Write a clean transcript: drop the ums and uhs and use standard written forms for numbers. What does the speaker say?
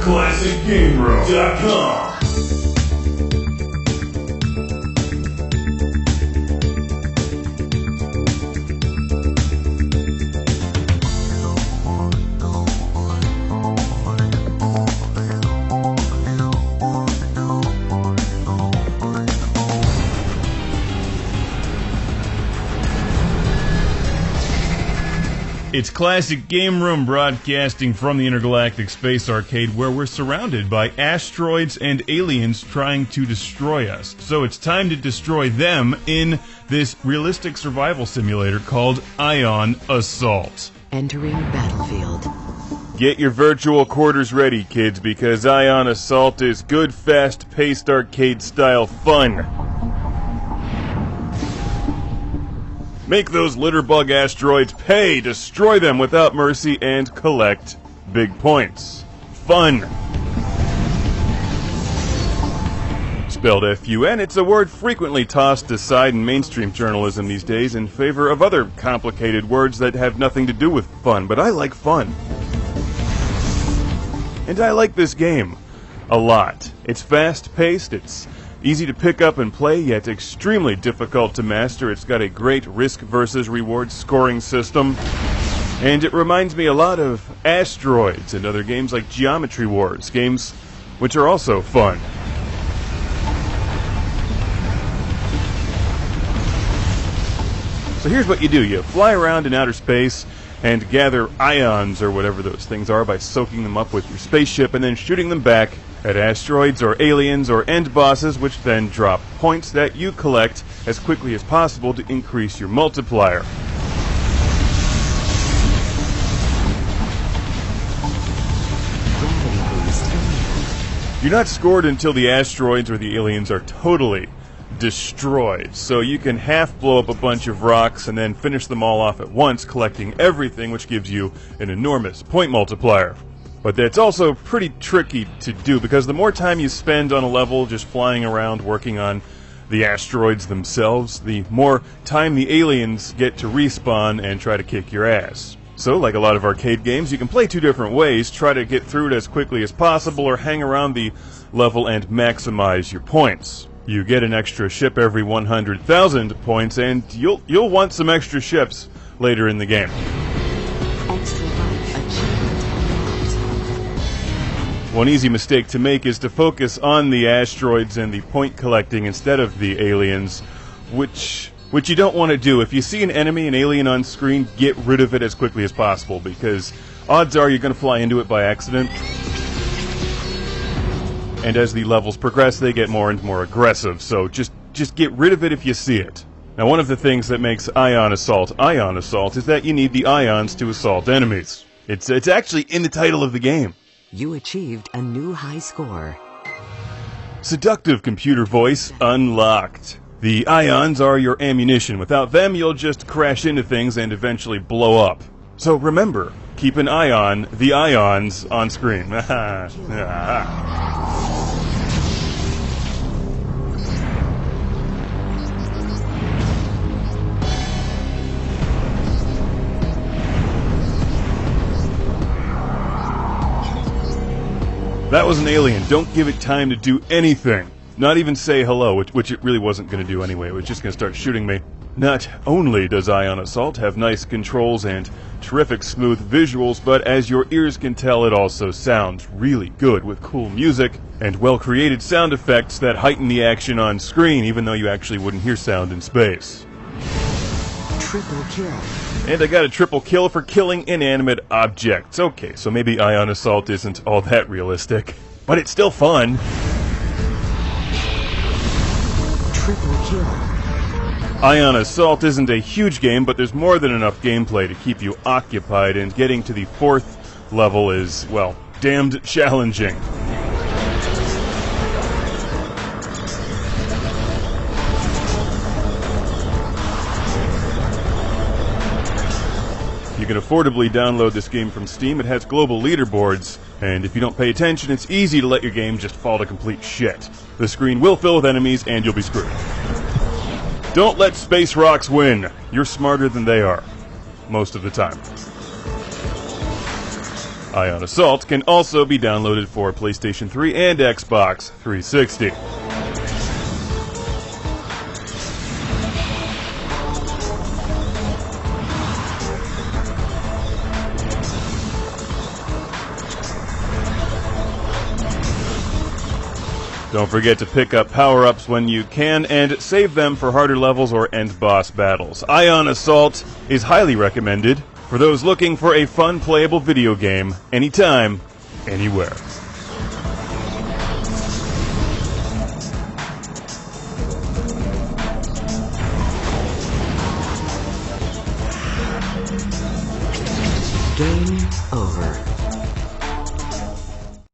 ClassicGameRoom.com. It's Classic Game Room broadcasting from the Intergalactic Space Arcade, where we're surrounded by asteroids and aliens trying to destroy us. So it's time to destroy them in this realistic survival simulator called Ion Assault. Entering battlefield. Get your virtual quarters ready, kids, because Ion Assault is good, fast-paced arcade-style fun. Make those litterbug asteroids pay, destroy them without mercy, and collect big points. Fun. Spelled F-U-N, it's a word frequently tossed aside in mainstream journalism these days in favor of other complicated words that have nothing to do with fun, but I like fun. And I like this game a lot. It's fast-paced, it's easy to pick up and play, yet extremely difficult to master. It's got a great risk versus reward scoring system. And it reminds me a lot of Asteroids and other games like Geometry Wars, games which are also fun. So here's what you do. You fly around in outer space and gather ions or whatever those things are by soaking them up with your spaceship and then shooting them back at asteroids or aliens or end bosses, which then drop points that you collect as quickly as possible to increase your multiplier. You're not scored until the asteroids or the aliens are totally destroyed, so you can half blow up a bunch of rocks and then finish them all off at once, collecting everything, which gives you an enormous point multiplier. But that's also pretty tricky to do, because the more time you spend on a level just flying around working on the asteroids themselves, the more time the aliens get to respawn and try to kick your ass. So, like a lot of arcade games, you can play two different ways: try to get through it as quickly as possible, or hang around the level and maximize your points. You get an extra ship every 100,000 points, and you'll want some extra ships later in the game. Extra life achievement unlocked. One easy mistake to make is to focus on the asteroids and the point collecting instead of the aliens, which you don't want to do. If you see an enemy, an alien on screen, get rid of it as quickly as possible, because odds are you're going to fly into it by accident. And as the levels progress, they get more and more aggressive, so just get rid of it if you see it. Now, one of the things that makes Ion Assault is that you need the ions to assault enemies. It's actually in the title of the game. You achieved a new high score. Seductive computer voice unlocked. The ions are your ammunition. Without them, you'll just crash into things and eventually blow up. So remember, keep an eye on the ions on screen. That was an alien. Don't give it time to do anything. Not even say hello, which it really wasn't going to do anyway. It was just going to start shooting me. Not only does Ion Assault have nice controls and terrific smooth visuals, but as your ears can tell, it also sounds really good with cool music and well-created sound effects that heighten the action on screen, even though you actually wouldn't hear sound in space. Triple kill. And I got a triple kill for killing inanimate objects. Okay, so maybe Ion Assault isn't all that realistic, but it's still fun. Triple kill. Ion Assault isn't a huge game, but there's more than enough gameplay to keep you occupied, and getting to the 4th level is, well, damned challenging. You can affordably download this game from Steam. It has global leaderboards, and if you don't pay attention, it's easy to let your game just fall to complete shit. The screen will fill with enemies, and you'll be screwed. Don't let space rocks win. You're smarter than they are, most of the time. Ion Assault can also be downloaded for PlayStation 3 and Xbox 360. Don't forget to pick up power-ups when you can and save them for harder levels or end boss battles. Ion Assault is highly recommended for those looking for a fun playable video game anytime, anywhere.